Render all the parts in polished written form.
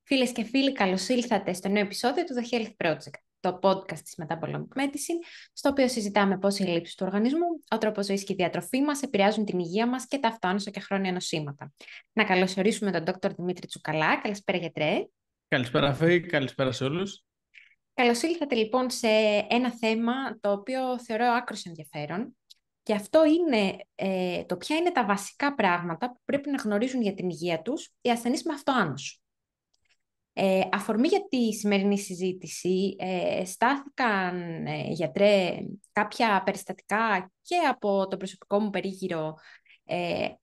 Φίλες και φίλοι, καλώς ήλθατε στο νέο επεισόδιο του The Health Project, το podcast της Metabolomic Medicine, στο οποίο συζητάμε πώς οι ελλείψεις του οργανισμού, ο τρόπος ζωής και η διατροφή μας επηρεάζουν την υγεία μας και τα αυτοάνωσα και χρόνια νοσήματα. Να καλωσορίσουμε τον Dr. Δημήτρη Τσουκαλά. Καλησπέρα, γιατρέ. Καλησπέρα, Φέη. Καλησπέρα σε όλους. Καλώς ήλθατε λοιπόν σε ένα θέμα το οποίο θεωρώ άκρως ενδιαφέρον. Και αυτό είναι το ποια είναι τα βασικά πράγματα που πρέπει να γνωρίζουν για την υγεία τους οι ασθενείς με αυτοάνωση. Αφορμή για τη σημερινή συζήτηση, στάθηκαν, γιατρέ, κάποια περιστατικά και από το προσωπικό μου περίγυρο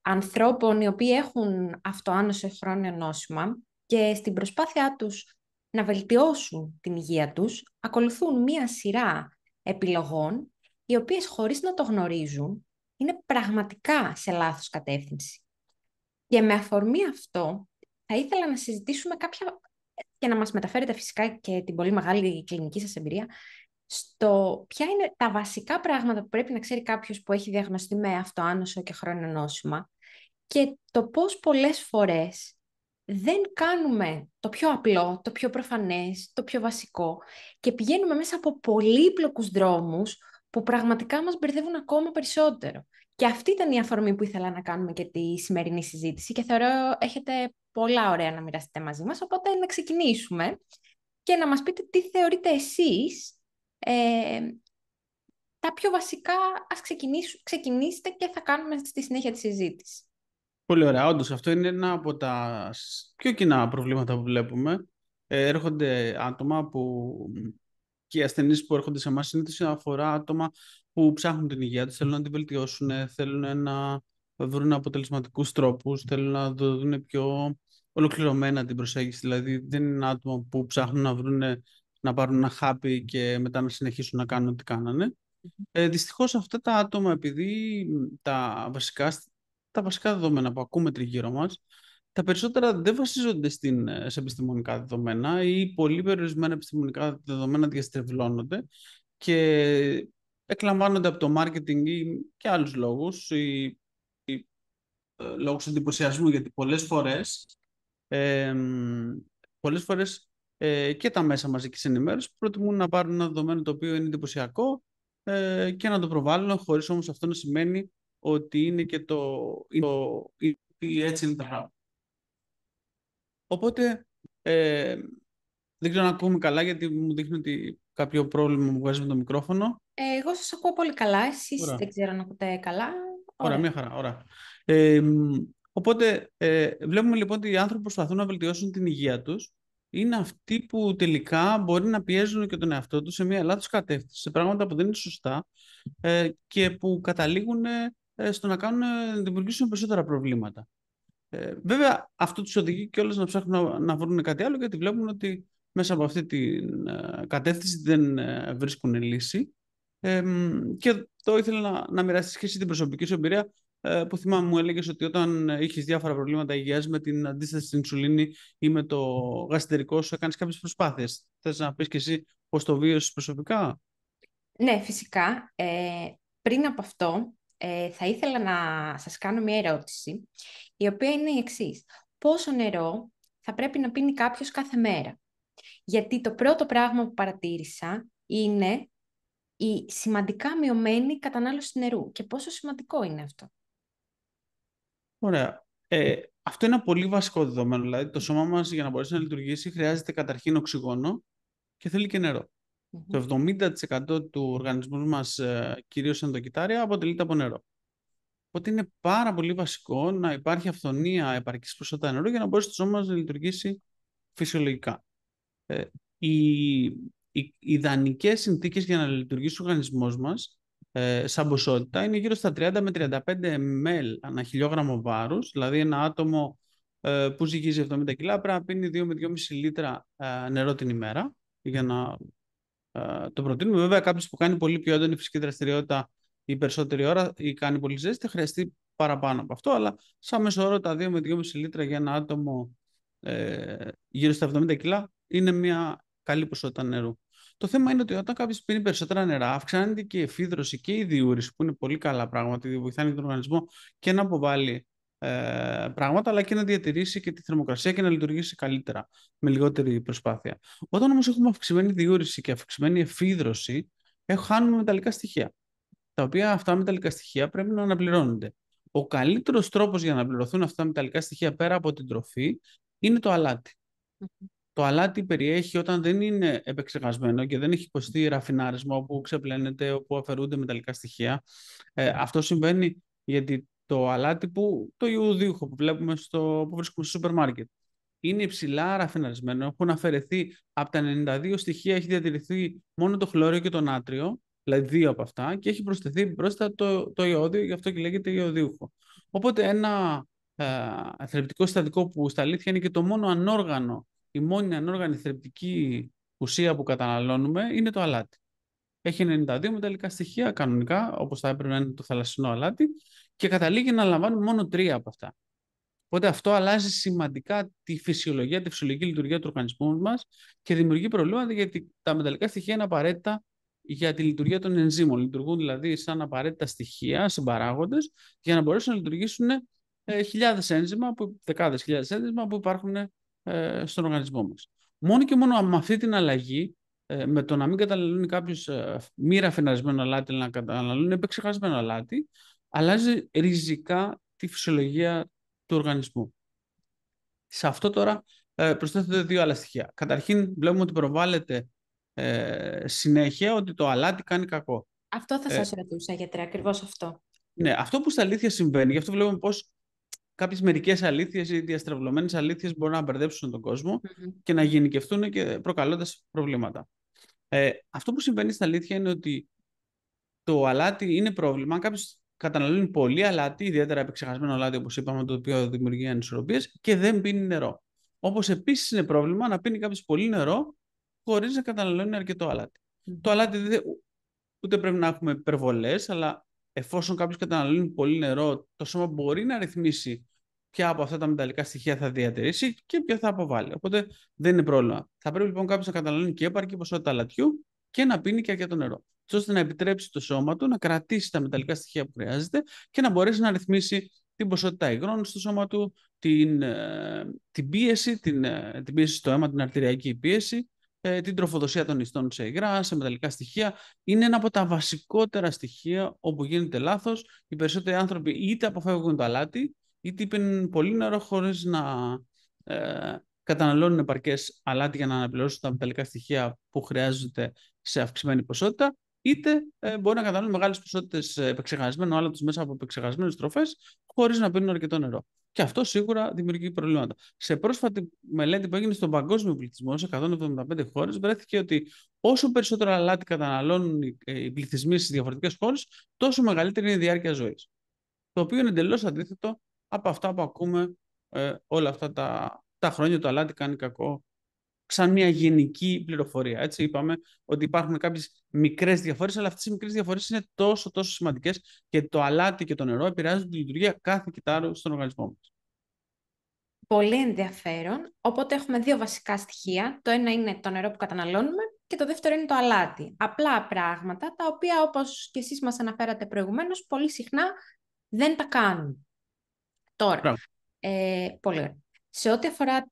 ανθρώπων οι οποίοι έχουν αυτοάνωση χρόνιο νόσημα και στην προσπάθειά τους να βελτιώσουν την υγεία τους, ακολουθούν μία σειρά επιλογών, οι οποίες χωρίς να το γνωρίζουν, είναι πραγματικά σε λάθος κατεύθυνση. Και με αφορμή αυτό, θα ήθελα να συζητήσουμε κάποια και να μας μεταφέρετε φυσικά και την πολύ μεγάλη κλινική σας εμπειρία στο ποια είναι τα βασικά πράγματα που πρέπει να ξέρει κάποιος που έχει διαγνωστεί με αυτοάνωσο και χρόνιο νόσημα και το πώς πολλές φορές δεν κάνουμε το πιο απλό, το πιο προφανές, το πιο βασικό και πηγαίνουμε μέσα από πολύπλοκους δρόμους που πραγματικά μας μπερδεύουν ακόμα περισσότερο. Και αυτή ήταν η αφορμή που ήθελα να κάνουμε και τη σημερινή συζήτηση και θεωρώ έχετε πολλά ωραία να μοιραστείτε μαζί μας, οπότε να ξεκινήσουμε και να μας πείτε τι θεωρείτε εσείς τα πιο βασικά. Ας ξεκινήσετε και θα κάνουμε στη συνέχεια τη συζήτηση. Πολύ ωραία. Όντως, αυτό είναι ένα από τα πιο κοινά προβλήματα που βλέπουμε. Έρχονται άτομα και οι ασθενείς που έρχονται σε εμάς συνήθως αφορά άτομα που ψάχνουν την υγεία τους, θέλουν να την βελτιώσουν, θέλουν να βρουν αποτελεσματικούς τρόπους, θέλουν να δουν πιο ολοκληρωμένα την προσέγγιση. Δηλαδή, δεν είναι άτομα που ψάχνουν να πάρουν ένα χάπι και μετά να συνεχίσουν να κάνουν ό,τι κάνανε. Δυστυχώς αυτά τα άτομα, επειδή τα βασικά δεδομένα που ακούμε τριγύρω μας, τα περισσότερα δεν βασίζονται σε επιστημονικά δεδομένα ή πολύ περιορισμένα επιστημονικά δεδομένα διαστρεβλώνονται και εκλαμβάνονται από το marketing ή και άλλους λόγους ή λόγους εντυπωσιασμού, γιατί πολλές φορές και τα μέσα μαζικής ενημέρωσης προτιμούν να πάρουν ένα δεδομένο το οποίο είναι εντυπωσιακό και να το προβάλλουν, χωρίς όμως αυτό να σημαίνει ότι είναι και έτσι είναι τα πράγματα. Οπότε, δεν ξέρω να ακούμε καλά, γιατί μου δείχνει ότι κάποιο πρόβλημα μου βγάζει με το μικρόφωνο. Εγώ σας ακούω πολύ καλά, εσείς Ωραία. δεν ξέρω να ακούτε καλά. Ωραία, μια χαρά. Ωραία. Οπότε, βλέπουμε λοιπόν ότι οι άνθρωποι προσπαθούν να βελτιώσουν την υγεία τους. Είναι αυτοί που τελικά μπορεί να πιέζουν και τον εαυτό τους σε μια λάθος κατεύθυνση, σε πράγματα που δεν είναι σωστά και που καταλήγουν στο να δημιουργήσουν περισσότερα προβλήματα. Βέβαια, αυτό τους οδηγεί κιόλας να ψάχνουν να βρουν κάτι άλλο, γιατί βλέπουν ότι μέσα από αυτή την κατεύθυνση δεν βρίσκουν λύση. Και το ήθελα να μοιραστείς και εσύ την προσωπική σου εμπειρία, που θυμάμαι μου έλεγες ότι όταν είχες διάφορα προβλήματα υγείας με την αντίσταση στην ινσουλίνη ή με το γαστρεντερικό σου, έκανες κάποιες προσπάθειες. Θες να πεις και εσύ πώς το βίωσες προσωπικά? Ναι, φυσικά. Πριν από αυτό, θα ήθελα να σας κάνω μια ερώτηση, η οποία είναι η εξής. Πόσο νερό θα πρέπει να πίνει κάποιος κάθε μέρα? Γιατί το πρώτο πράγμα που παρατήρησα είναι η σημαντικά μειωμένη κατανάλωση νερού. Και πόσο σημαντικό είναι αυτό? Ωραία. Αυτό είναι ένα πολύ βασικό δεδομένο. Δηλαδή, το σώμα μας για να μπορέσει να λειτουργήσει χρειάζεται καταρχήν οξυγόνο και θέλει και νερό. Το 70% του οργανισμού μας, κυρίως ενδοκυτάρια, αποτελείται από νερό. Οπότε είναι πάρα πολύ βασικό να υπάρχει αυθονία επαρκής ποσότητα νερού για να μπορέσει το σώμα μας να λειτουργήσει φυσιολογικά. Οι ιδανικές συνθήκες για να λειτουργήσει ο οργανισμός μας, σαν ποσότητα, είναι γύρω στα 30 με 35 ml ανά χιλιόγραμμο βάρους. Δηλαδή ένα άτομο που ζυγίζει 70 κιλά πρέπει να πίνει 2 με 2,5 λίτρα νερό την ημέρα για να το προτείνουμε. Βέβαια, κάποιος που κάνει πολύ πιο έντονη φυσική δραστηριότητα η περισσότερη ώρα ή κάνει πολύ ζέστη, θα χρειαστεί παραπάνω από αυτό, αλλά σαν μέσο όρο τα 2 με 2,5 λίτρα για ένα άτομο γύρω στα 70 κιλά είναι μια καλή ποσότητα νερού. Το θέμα είναι ότι όταν κάποιο πίνει περισσότερα νερά, αυξάνεται και η εφίδρωση και η διούρηση, που είναι πολύ καλά πράγματα, γιατί βοηθάνε τον οργανισμό και να αποβάλει πράγματα, αλλά και να διατηρήσει και τη θερμοκρασία και να λειτουργήσει καλύτερα, με λιγότερη προσπάθεια. Όταν όμως έχουμε αυξημένη διούρηση και αυξημένη εφίδρωση, χάνουμε μεταλλικά στοιχεία. Τα οποία αυτά μεταλλικά στοιχεία πρέπει να αναπληρώνονται. Ο καλύτερος τρόπος για να αναπληρωθούν αυτά τα μεταλλικά στοιχεία πέρα από την τροφή είναι το αλάτι. Το αλάτι περιέχει, όταν δεν είναι επεξεργασμένο και δεν έχει υποστεί ραφινάρισμα, όπου ξεπλένεται, όπου αφαιρούνται μεταλλικά στοιχεία. Αυτό συμβαίνει γιατί το αλάτι το ιουδίουχο που βλέπουμε που βρίσκουμε στο σούπερ μάρκετ, είναι υψηλά ραφιναρισμένο. Έχουν αφαιρεθεί από τα 92 στοιχεία, έχει διατηρηθεί μόνο το χλώριο και το νάτριο, δηλαδή δύο από αυτά, και έχει προσθεθεί μπροστά το ιώδιο, γι' αυτό και λέγεται ιωδίουχο. Οπότε ένα θρεπτικό συστατικό που στα αλήθεια είναι και το μόνο ανόργανο, η μόνη ανόργανη θρεπτική ουσία που καταναλώνουμε, είναι το αλάτι. Έχει 92 μεταλλικά στοιχεία κανονικά, όπως θα έπρεπε να είναι το θαλασσινό αλάτι, και καταλήγει να λαμβάνουμε μόνο 3 από αυτά. Οπότε αυτό αλλάζει σημαντικά τη φυσιολογία, τη φυσιολογική λειτουργία του οργανισμού μας και δημιουργεί προβλήματα, γιατί τα μεταλλικά στοιχεία είναι απαραίτητα για τη λειτουργία των ενζύμων. Λειτουργούν δηλαδή σαν απαραίτητα στοιχεία, συμπαράγοντες, για να μπορέσουν να λειτουργήσουν χιλιάδες ένζημα, δεκάδες χιλιάδες ένζημα που υπάρχουν στον οργανισμό μας. Μόνο και μόνο με αυτή την αλλαγή, με το να μην καταναλώνει κάποιος μη ραφιναρισμένο αλάτι, αλλά να καταναλώνει επεξεργασμένο αλάτι, αλλάζει ριζικά τη φυσιολογία του οργανισμού. Σε αυτό τώρα προσθέτονται δύο άλλα στοιχεία. Καταρχήν, βλέπουμε ότι προβάλλεται συνέχεια ότι το αλάτι κάνει κακό. Αυτό θα σας ρωτούσα, γιατρέ, ακριβώς αυτό. Ναι, αυτό που στα αλήθεια συμβαίνει, γι' αυτό βλέπουμε πως κάποιες μερικές αλήθειες ή διαστρεβλωμένες αλήθειες μπορούν να μπερδέψουν τον κόσμο και να γενικευτούν και προκαλώντας προβλήματα. Αυτό που συμβαίνει στα αλήθεια είναι ότι το αλάτι είναι πρόβλημα. Αν κάποιος καταναλώνει πολύ αλάτι, ιδιαίτερα επεξεργασμένο αλάτι, όπως είπαμε, το οποίο δημιουργεί ανισορροπίες, και δεν πίνει νερό. Όπως επίσης είναι πρόβλημα να πίνει κάποιος πολύ νερό χωρίς να καταναλώνει αρκετό αλάτι. Το αλάτι ούτε πρέπει να έχουμε υπερβολές, αλλά εφόσον κάποιος καταναλώνει πολύ νερό, το σώμα μπορεί να ρυθμίσει ποια από αυτά τα μεταλλικά στοιχεία θα διατηρήσει και ποια θα αποβάλει. Οπότε δεν είναι πρόβλημα. Θα πρέπει λοιπόν κάποιος να καταναλώνει και επαρκή ποσότητα αλατιού και να πίνει και αρκετό νερό, ώστε να επιτρέψει το σώμα του να κρατήσει τα μεταλλικά στοιχεία που χρειάζεται και να μπορέσει να ρυθμίσει την ποσότητα υγρών στο σώμα του, την πίεση, την πίεση στο αίμα, την αρτηριακή πίεση, την τροφοδοσία των ιστών σε υγρά, σε μεταλλικά στοιχεία. Είναι ένα από τα βασικότερα στοιχεία όπου γίνεται λάθος. Οι περισσότεροι άνθρωποι είτε αποφεύγουν το αλάτι, είτε πίνουν πολύ νερό χωρίς να καταναλώνουν επαρκές αλάτι για να αναπληρώσουν τα μεταλλικά στοιχεία που χρειάζονται σε αυξημένη ποσότητα, είτε μπορεί να καταναλώνουν μεγάλες ποσότητες επεξεργασμένου άλατος μέσα από επεξεργασμένες τροφές, χωρίς να πίνουν αρκετό νερό. Και αυτό σίγουρα δημιουργεί προβλήματα. Σε πρόσφατη μελέτη που έγινε στον παγκόσμιο πληθυσμό, σε 175 χώρες, βρέθηκε ότι όσο περισσότερο αλάτι καταναλώνουν οι πληθυσμοί στις διαφορετικές χώρες, τόσο μεγαλύτερη είναι η διάρκεια ζωής. Το οποίο είναι εντελώς αντίθετο από αυτά που ακούμε όλα αυτά τα χρόνια. Το αλάτι κάνει κακό, σαν μια γενική πληροφορία. Έτσι, είπαμε ότι υπάρχουν κάποιες μικρές διαφορές, αλλά αυτές οι μικρές διαφορές είναι τόσο σημαντικές, και το αλάτι και το νερό επηρεάζουν τη λειτουργία κάθε κυτάρου στον οργανισμό μας. Πολύ ενδιαφέρον. Οπότε έχουμε δύο βασικά στοιχεία. Το ένα είναι το νερό που καταναλώνουμε και το δεύτερο είναι το αλάτι. Απλά πράγματα, τα οποία, όπως και εσείς μας αναφέρατε προηγουμένως, πολύ συχνά δεν τα κάνουν. Τώρα, πολύ ωραία. Σε ό,τι αφορά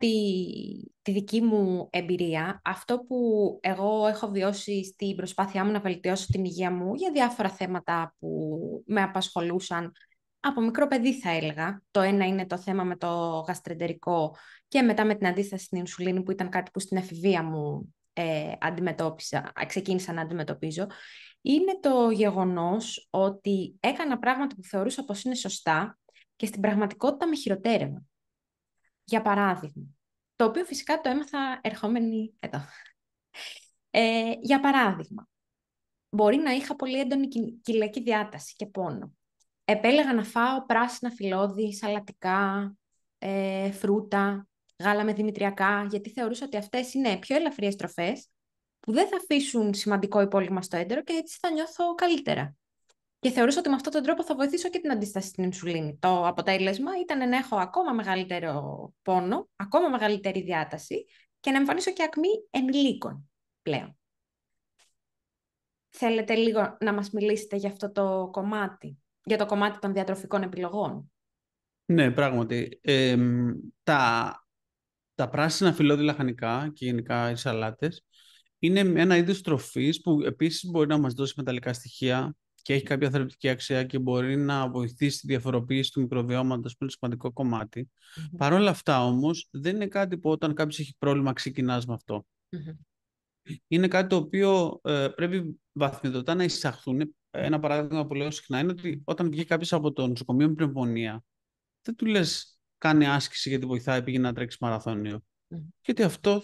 τη δική μου εμπειρία, αυτό που εγώ έχω βιώσει στην προσπάθειά μου να βελτιώσω την υγεία μου για διάφορα θέματα που με απασχολούσαν από μικρό παιδί, θα έλεγα. Το ένα είναι το θέμα με το γαστρεντερικό και μετά με την αντίσταση στην ινσουλίνη, που ήταν κάτι που στην εφηβεία μου ξεκίνησα να αντιμετωπίζω. Είναι το γεγονός ότι έκανα πράγματα που θεωρούσα πως είναι σωστά και στην πραγματικότητα με χειροτέρευα. Για παράδειγμα, το οποίο φυσικά το έμαθα ερχόμενη εδώ. Για παράδειγμα, μπορεί να είχα πολύ έντονη κοιλιακή διάταση και πόνο. Επέλεγα να φάω πράσινα φυλλώδη, σαλατικά, φρούτα, γάλα με δημητριακά, γιατί θεωρούσα ότι αυτές είναι πιο ελαφριές τροφές, που δεν θα αφήσουν σημαντικό υπόλοιπα στο έντερο και έτσι θα νιώθω καλύτερα. Και θεωρούσα ότι με αυτόν τον τρόπο θα βοηθήσω και την αντίσταση στην ινσουλίνη. Το αποτέλεσμα ήταν να έχω ακόμα μεγαλύτερο πόνο, ακόμα μεγαλύτερη διάταση και να εμφανίσω και ακμή ενηλίκων πλέον. Θέλετε λίγο να μας μιλήσετε για αυτό το κομμάτι, για το κομμάτι των διατροφικών επιλογών? Ναι, πράγματι. Τα πράσινα φυλλώδη λαχανικά και γενικά οι σαλάτες είναι ένα είδος τροφής που επίσης μπορεί να μας δώσει μεταλλικά στοιχεία και έχει κάποια θεραπευτική αξία και μπορεί να βοηθήσει τη διαφοροποίηση του μικροβιώματος, που είναι σημαντικό κομμάτι. Μμμ. Παρ' όλα αυτά όμως δεν είναι κάτι που όταν κάποιος έχει πρόβλημα ξεκινάς με αυτό. Μμμ. Είναι κάτι το οποίο πρέπει βαθμιδωτά να εισαχθούν. Ένα παράδειγμα που λέω συχνά είναι ότι όταν βγει κάποιος από το νοσοκομείο με πνευμονία, δεν του λες κάνει άσκηση γιατί βοηθάει, πήγε να τρέξει μαραθώνιο. Μμμ. Γιατί αυτό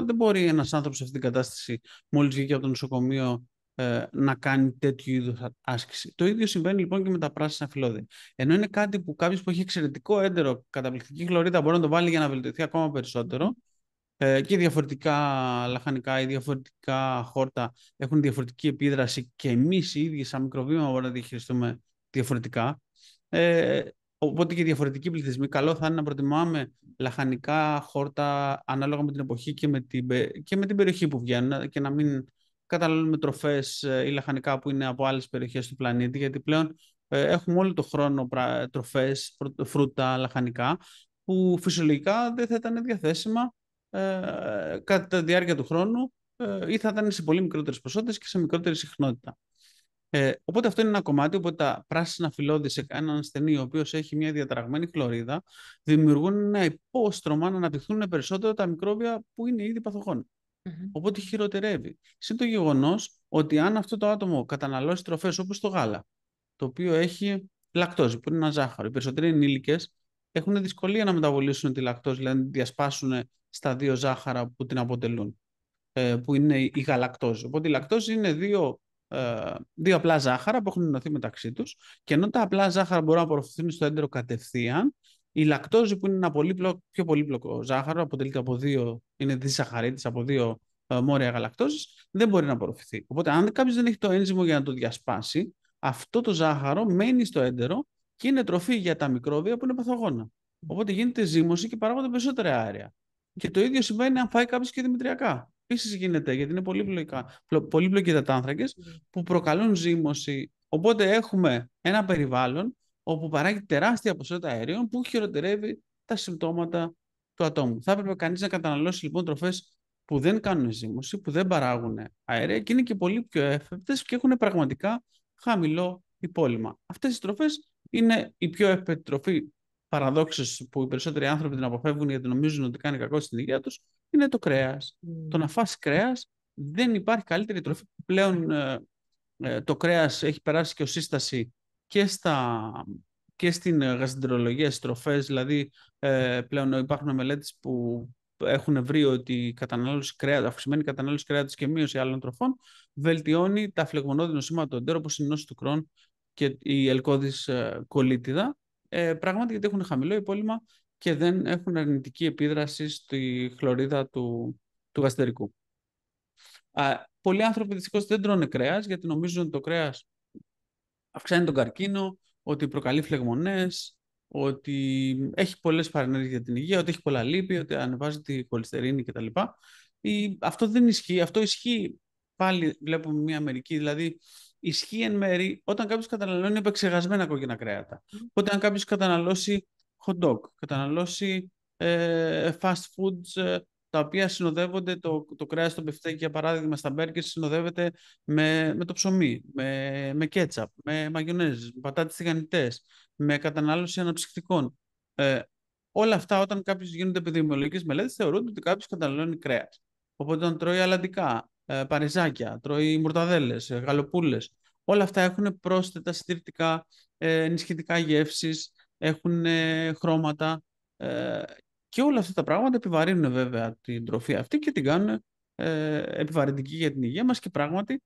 δεν μπορεί ένας άνθρωπος σε αυτή την κατάσταση, μόλις βγήκε από το νοσοκομείο, να κάνει τέτοιου είδους άσκηση. Το ίδιο συμβαίνει λοιπόν και με τα πράσινα φυλλώδη. Ενώ είναι κάτι που κάποιος που έχει εξαιρετικό έντερο, καταπληκτική χλωρίδα μπορεί να το βάλει για να βελτιωθεί ακόμα περισσότερο, και διαφορετικά λαχανικά ή διαφορετικά χόρτα έχουν διαφορετική επίδραση και εμείς οι ίδιοι σαν μικροβίωμα μπορούμε να διαχειριστούμε διαφορετικά. Ε, οπότε και διαφορετικοί πληθυσμοί. Καλό θα είναι να προτιμάμε λαχανικά χόρτα ανάλογα με την εποχή και με την περιοχή που βγαίνουν και να μην καταναλώνουμε τροφές ή λαχανικά που είναι από άλλες περιοχές του πλανήτη, γιατί πλέον έχουμε όλο το χρόνο τροφές, φρούτα, λαχανικά που φυσιολογικά δεν θα ήταν διαθέσιμα κατά τη διάρκεια του χρόνου ή θα ήταν σε πολύ μικρότερες ποσότητες και σε μικρότερη συχνότητα. Οπότε αυτό είναι ένα κομμάτι, οπότε τα πράσινα φυλλώδη σε έναν ασθενή ο οποίος έχει μια διαταραγμένη χλωρίδα δημιουργούν ένα υπόστρωμα να αναπτυχθούν περισσότερο τα μικρόβια που είναι ήδη παθογόνα. Μμμ. Οπότε χειροτερεύει. Συν το γεγονός ότι αν αυτό το άτομο καταναλώσει τροφές όπως το γάλα, το οποίο έχει λακτόζη, που είναι ένα ζάχαρο, οι περισσότεροι ενήλικες έχουν δυσκολία να μεταβολήσουν τη λακτόζη, δηλαδή να διασπάσουν στα δύο ζάχαρα που την αποτελούν, που είναι η γαλακτόζη. Οπότε η λακτόζη είναι δύο απλά ζάχαρα που έχουν ενωθεί μεταξύ τους και ενώ τα απλά ζάχαρα μπορούν να απορροφηθούν στο έντερο κατευθείαν, η λακτόζη που είναι ένα πιο πολύπλοκο ζάχαρο, αποτελείται από είναι δισαχαρίτης από δύο μόρια γαλακτόζης, δεν μπορεί να απορροφηθεί. Οπότε αν κάποιος δεν έχει το ένζυμο για να το διασπάσει, αυτό το ζάχαρο μένει στο έντερο και είναι τροφή για τα μικρόβια που είναι παθογόνα. Οπότε γίνεται ζύμωση και παράγονται περισσότερα αέρια. Και το ίδιο συμβαίνει αν φάει κάποιο και δημητριακά. Επίση γίνεται, γιατί είναι πολύπλοκοι υδατάνθρακες που προκαλούν ζύμωση. Οπότε έχουμε ένα περιβάλλον όπου παράγει τεράστια ποσότητα αερίων που χειροτερεύει τα συμπτώματα του ατόμου. Θα έπρεπε κανείς να καταναλώσει λοιπόν τροφές που δεν κάνουν ζύμωση, που δεν παράγουν αέρια και είναι και πολύ πιο εύπεπτες και έχουν πραγματικά χαμηλό υπόλοιμα. Αυτές οι τροφές είναι η πιο εύπεπτη τροφή, παραδόξως, που οι περισσότεροι άνθρωποι την αποφεύγουν γιατί νομίζουν ότι κάνει κακό στην υγεία τους, είναι το κρέας. Το να φας κρέας, δεν υπάρχει καλύτερη τροφή. Πλέον το κρέας έχει περάσει και ως σύσταση και, και στην γαστρολογία, στις τροφές. Δηλαδή πλέον υπάρχουν μελέτες που έχουν βρει ότι η αυξημένη κατανάλωση κρέατος και μείωση άλλων τροφών βελτιώνει τα φλεγμονώδη νοσήματα του εντέρου, όπως η νόση του Κρόν και η ελκώδης κολίτιδα. Πράγματι γιατί έχουν χαμηλό υπόλοιμα και δεν έχουν αρνητική επίδραση στη χλωρίδα του γαστερικού. Πολλοί άνθρωποι δυστυχώς δεν τρώνε κρέας γιατί νομίζουν ότι το κρέας αυξάνει τον καρκίνο, ότι προκαλεί φλεγμονές, ότι έχει πολλές παρενέργειες για την υγεία, ότι έχει πολλά λίπη, ότι ανεβάζει τη χολυστερίνη κτλ. Αυτό δεν ισχύει. Αυτό ισχύει, πάλι βλέπουμε μια μερική, δηλαδή ισχύει εν μέρη όταν κάποιος καταναλώνει επεξεργασμένα κόκκινα κρέατα. Οπότε αν κάποιος καταναλώσει hot dog, καταναλώσει fast foods, τα οποία συνοδεύονται, το κρέας, το μπιφτέκι για παράδειγμα στα μπέργκερ συνοδεύεται με το ψωμί, με κέτσαπ, με μαγιονέζες, με πατάτες τηγανιτές, με κατανάλωση αναψυκτικών. Όλα αυτά όταν κάποιος γίνονται επιδημιολογικές μελέτες θεωρούνται ότι κάποιος καταναλώνει κρέας. Οπότε όταν τρώει αλαντικά, παριζάκια, τρώει μορταδέλες, γαλοπούλες, όλα αυτά έχουν πρόσθετα συντηρητικά, ενισχυτικά γεύσεις, έχουν χρώματα, και όλα αυτά τα πράγματα επιβαρύνουν βέβαια την τροφή αυτή και την κάνουν επιβαρυντική για την υγεία μας και πράγματι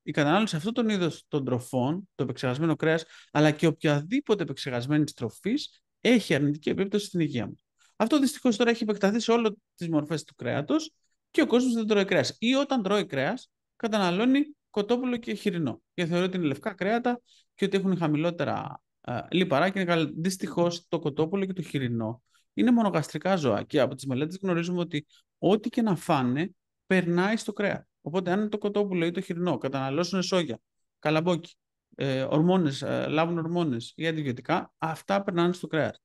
η κατανάλωση αυτού των είδων των τροφών, το επεξεργασμένο κρέας, αλλά και οποιαδήποτε επεξεργασμένη τροφής έχει αρνητική επίπτωση στην υγεία μας. Αυτό δυστυχώς τώρα έχει επεκταθεί σε όλες τις μορφές του κρέατος και ο κόσμος δεν τρώει κρέας. Ή όταν τρώει κρέας, καταναλώνει κοτόπουλο και χοιρινό. Γιατί θεωρεί ότι είναι λευκά κρέατα και ότι έχουν χαμηλότερα λιπαρά και είναι δυστυχώς το κοτόπουλο και το χοιρινό είναι μονογαστρικά ζώα και από τις μελέτες γνωρίζουμε ότι ό,τι και να φάνε περνάει στο κρέας. Οπότε αν το κοτόπουλο ή το χοιρινό καταναλώσουν σόγια, καλαμπόκι, λάβουν ορμόνες ή αντιβιωτικά, αυτά περνάνε στο κρέας.